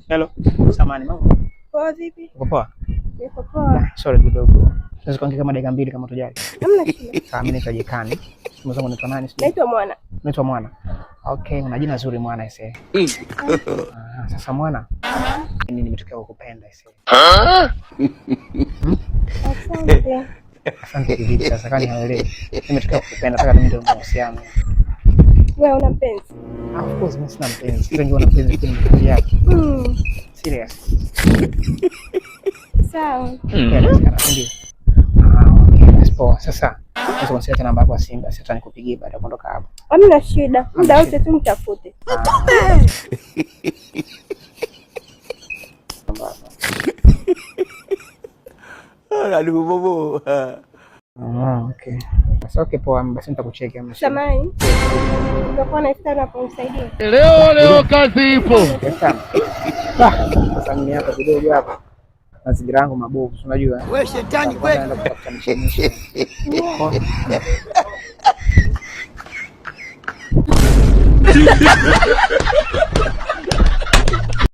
Hello. Samani mama. Poa vipi? Uko poa? Niko poa. Sorry kidogo. Naweza kuongea kama dakika mbili kama utojali. Hamna shida. Sawa, mimi naitwa Jekani. Simu zangu naitwa nani? Naitwa Mwana. Naitwa Mwana. Okay, una jina zuri Mwana ise. Sasa Mwana. Mimi nimetokea kukupenda ise. Asante. Asante kivipi sasa kani haelewi. Nimetokea kukupenda nataka mimi ndio mahusiano. Wewe una mpenzi? Of course mimi sina mpenzi. Wengi wana mpenzi kwenye yake. Serious. Sawa. Ndio. Okay, basi poa. Sasa naweza kusikia namba yako ya simu basi hata nikupigie baada ya kuondoka hapo. Hamna shida. Muda wote tu nitafute. Aduh bobo. Okay. Sasa okay poa, basi nitakucheki hapo. Samahani. Utakuwa na iftar hapo unisaidie. Leo kazi ipo. Sasa mimi hapa kidogo hapa. Mazingira yangu mabovu, unajua. Wewe shetani kweli.